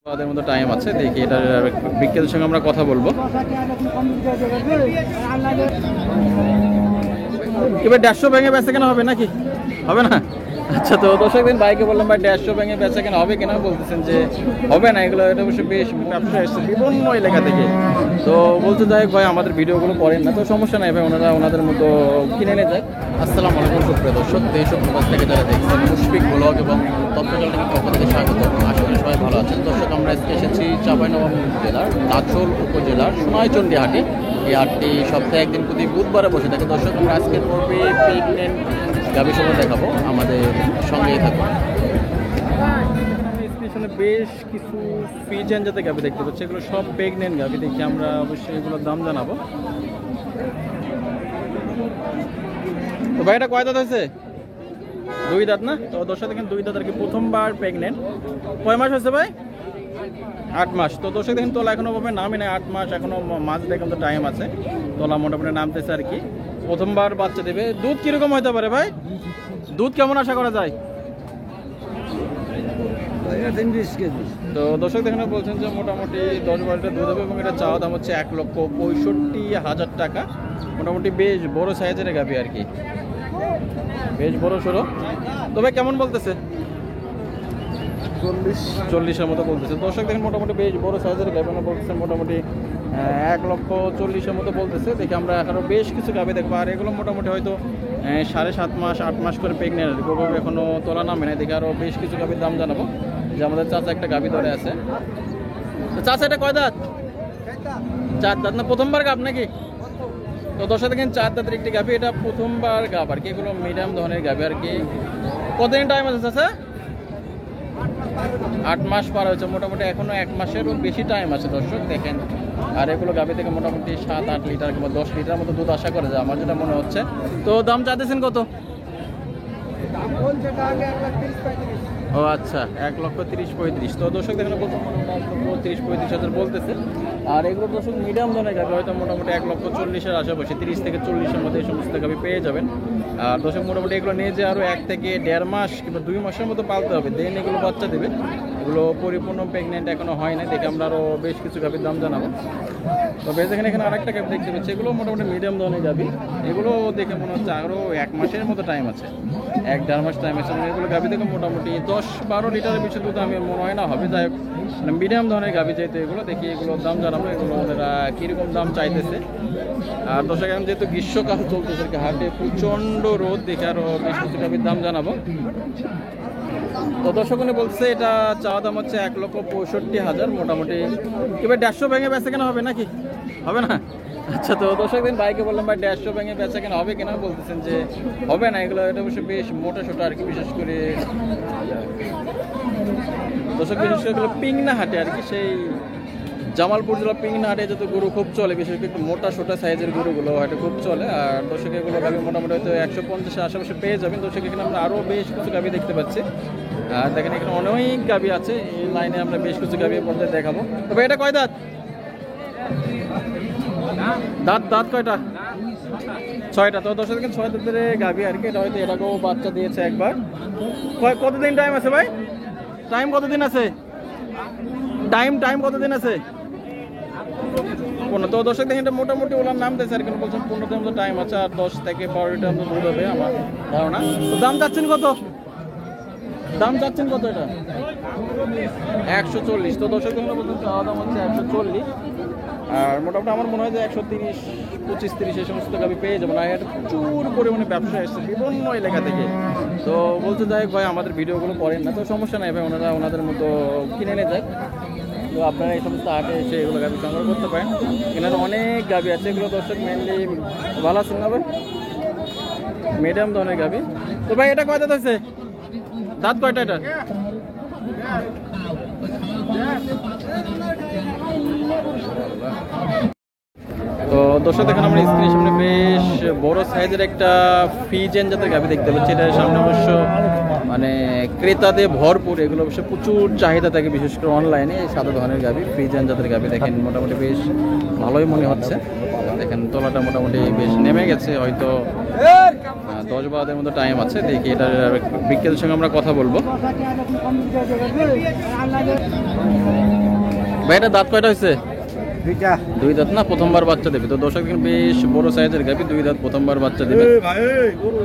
তাদের মতো টাইম আছে, দেখি এটা বিক্রেতার সঙ্গে আমরা কথা বলবো। এবার 150 ভেঙে বেচা কেনা হবে নাকি? হবে না? আচ্ছা, তো দর্শক দিন বাইকে বললাম ভাই 150 ভেঙে বেচা কেনা হবে কিনা, বলতেছেন যে হবে না। এগুলো এটা অবশ্যই বেশ ব্যবসা এসছে বিভিন্ন এলাকা থেকে, তো বলতে যাই ভাই আমাদের ভিডিওগুলো করেন না, তো সমস্যা নাই ভাই, ওনারা ওনাদের মতো কিনে নিয়ে যায়। আসসালামু আলাইকুম সুপ্রিয় দর্শক, দেশ ও প্রবাস থেকে যারা দেখছেন মুশফিক ব্লগ এবং তথ্যজল টিভির পক্ষ থেকে স্বাগত। আশা করি সবাই ভালো আছেন। দর্শক আমরা আজকে এসেছি চাঁপাইনবাবগঞ্জ জেলার নাচল উপজেলার সোনাইচন্ডী হাটে। এই হাটটি সপ্তাহে একদিন প্রতি বুধবারে বসে থাকে। দর্শক আমরা আজকের পর্বে প্রেগনেন্ট গাভী সময় দেখাবো, আমাদের সঙ্গেই থাকুন। স্টেশনে বেশ কিছু ফ্রিজেন জাতের গাভী দেখতে পাচ্ছি, এগুলো সব প্রেগনেন্ট গাভী। দেখি আমরা অবশ্যই এগুলোর দাম জানাবো। তো ভাই এটা কয় দাঁত হয়েছে? 2 দাঁত না? তো দর্শক দেখেন 2 দাঁত আর কি, প্রথমবার প্রেগনেন্ট। কয় মাস হয়েছে ভাই? 8 মাস। তো দর্শক দেখেন তোলা এখনো ভাবে নামে নেই, 8 মাস এখনো মাছ দেখেন তো টাইম আছে, তোলা মোটামুটি নামতেছে আর কি। প্রথমবার বাচ্চা দেবে। দুধ কিরকম হতে পারে ভাই? দুধ কেমন আশা করা যায়? 20 কেজি। তো দর্শক দেখেন বলছেন যে মোটামুটি 10-12টা দুধ হবে এবং এটা চাওয়া দাম হচ্ছে 1,65,000 টাকা। মোটামুটি বেশ বড় সাইজের গাভী আর কি, বেশ বড় সড়ো। তবে কেমন বলতেছে? 40-এর মতো বলতেছে। দর্শক দেখেন মোটামুটি বেশ বড় সাইজের গাভী বলতেছেন, মোটামুটি 1,40,000 মতো বলতেছে। দেখি আমরা এখনও বেশ কিছু গাভী দেখবো, আর এগুলো মোটামুটি হয়তো 7.5 মাস 8 মাস করে প্রেগনেন্ট, ওভাবে এখনো তোলা নামে না। দেখি আরও বেশ কিছু গাভীর দাম জানাবো। যে আমাদের চাচা একটা গাভী ধরে আছে। তো চাচা এটা কয় দাঁত? 4 দাঁত না? প্রথমবার গাভ নাকি? তো দর্শক দেখেন 4 দাঁতের একটি গাভী, এটা প্রথমবার গাভ আর কি। এগুলো মিডিয়াম ধরনের গাভী আর কি। কতদিন টাইম আছে চাচা? 8 মাস পার হয়েছে, মোটামুটি এখনো 1 মাসেরও বেশি টাইম আছে দর্শক দেখেন। আর এগুলো গাভী থেকে মোটামুটি 7-8 লিটার কিংবা 10 লিটার মতো দুধ আশা করে যায় আমার যেটা মনে হচ্ছে। তো দাম চাইতেছেন কত? ও আচ্ছা, 1,30,000-1,35,000। তো দর্শক দেখেন প্রথম মোটামুটি 1,30,000-1,35,000 বলতেছে। আর এগুলো দর্শক মিডিয়াম ধরনের গাভী, হয়তো মোটামুটি 1,40,000-এর আশেপাশে, 30 থেকে 40-এর মধ্যে এই সমস্ত গাভী পেয়ে যাবেন। আর দর্শক মোটামুটি এগুলো নিয়ে যে আরও 1 থেকে 1.5 মাস কিংবা 2 মাসের মতো পালতে হবে, দেন এগুলো বাচ্চা দেবে। এগুলো পরিপূর্ণ প্রেগনেন্ট এখনো হয় না। দেখে আমরা আরও বেশ কিছু গাভীর দাম জানাবো। তবে এখানে আরেকটা গাভী দেখতে পাচ্ছি, এগুলো মোটামুটি মিডিয়াম ধরনের গাভী। এগুলো দেখে মনে হচ্ছে আরও 1 মাসের মতো টাইম আছে, 1-1.5 মাস টাইম আছে। এগুলো গাভী থেকে মোটামুটি 10-12 লিটারের বেশি দুধ আমি মনে হয় না হবে। যাই হোক মানে মিডিয়াম ধরনের গাভী যেহেতু এগুলো, দেখি এগুলোর দাম জানাবো, এগুলো ওরা কীরকম দাম চাইতেছে। আর দর্শক এখন যেহেতু গ্রীষ্মকাল চলতেছে হাটে প্রচণ্ড রোদ, দেখে আরও বেশ কিছু গাভীর দাম জানাবো। তো দর্শক উনি বলছে এটা চাওয়া দাম হচ্ছে 1,65,000 মোটামুটি। এবার 150 ভেঙে বেচা কেনা হবে নাকি? হবে না? আচ্ছা, তো দর্শক দিন বাইকে বললাম ভাই 150 ভেঙে বেচা কেনা হবে কিনা, বলতেছেন যে হবে না। এগুলো এটা অবশ্যই বেশ মোটা সোটা আর কি, বিশেষ করে দর্শক বিশেষ করে এগুলো পিংনা হাটে আর কি, সেই জামালপুর জেলা পিংনা হাটে যত গরু খুব চলে, বিশেষ করে একটু মোটা সোটা সাইজের গরুগুলো হাটে খুব চলে। আর দর্শক এগুলো গাভী মোটামুটি হয়তো 150-এর আশেপাশে পেয়ে যাবেন। দর্শক এখানে আমরা আরও বেশ কিছু গাভী দেখতে পাচ্ছি। আর দেখেন এখানে অনেক গাভী আছে, এই লাইনে আমরা বেশ কিছু গাভী পর্যায়ে দেখাবো। তবে এটা কয় দাঁত? দাঁত কয়টা? 6টা। তো দর্শক দেখেন 6 দাঁতের গাভী আর কি। এটা হয়তো এটাকেও বাচ্চা দিয়েছে একবার। কতদিন টাইম আছে ভাই? টাইম কতদিন আছে? টাইম কতদিন আছে? 15। তো দর্শক দেখেন এটা মোটামুটি ওনার নাম দিয়েছে আর কিন্তু বলছেন 15 দিন মতো টাইম আছে, আর 10 থেকে 12 লিটার মতো দুধ হবে আমার ধারণা। তো দাম চাচ্ছেন কত? এটা 140। তো দর্শক দেখেন বলছেন চাওয়া দাম হচ্ছে 140। আর মোটামুটি আমার মনে হয় যে 130, 25-30 এই সমস্ত গাভী পেয়ে যাবেন। আর এটা প্রচুর পরিমাণে ব্যবসা এসছে বিভিন্ন এলাকা থেকে, তো বলতে যাই ভাই আমাদের ভিডিওগুলো করেন না, তো সমস্যা নাই ভাই, ওনারা ওনাদের মতো কিনে নিয়ে যায়। তো আপনারা এই সমস্ত হাটে এসে এগুলো গাভী সংগ্রহ করতে পারেন। এখানে অনেক গাভী আছে, এগুলো দর্শক মেনলি ভালো আছেন না ভাই, মিডিয়াম ধরনের গাভী। তো ভাই এটা কয় দাঁত আছে? দাঁত কয়টা এটা? তো দর্শক দেখেন আমরা স্ক্রিনের সামনে বেশ বড় সাইজের একটা ফ্রিজেন জাতের গাভী দেখতে পাচ্ছি। এটার সামনে অবশ্য মানে ক্রেতাদের ভরপুর, এগুলো অবশ্য প্রচুর চাহিদা থাকে, বিশেষ করে অনলাইনে। এই সাদা ধরনের গাভী ফ্রিজেন জাতের গাভী দেখেন মোটামুটি বেশ ভালোই মনে হচ্ছে। দেখেন তোলাটা মোটামুটি বেশ নেমে গেছে, হয়তো 10-12 মতো টাইম আছে। দেখি এটা বিক্রেতার সঙ্গে আমরা কথা বলবো। ভাই এটা দাঁত কয়টা হয়েছে? দুইটা। দুই দাঁত না, প্রথমবার বাচ্চা দেবে। তো দর্শক দেখেন বেশ বড় সাইজের গাভী, দুই দাঁত প্রথমবার বাচ্চা দেবে। ভাই গরু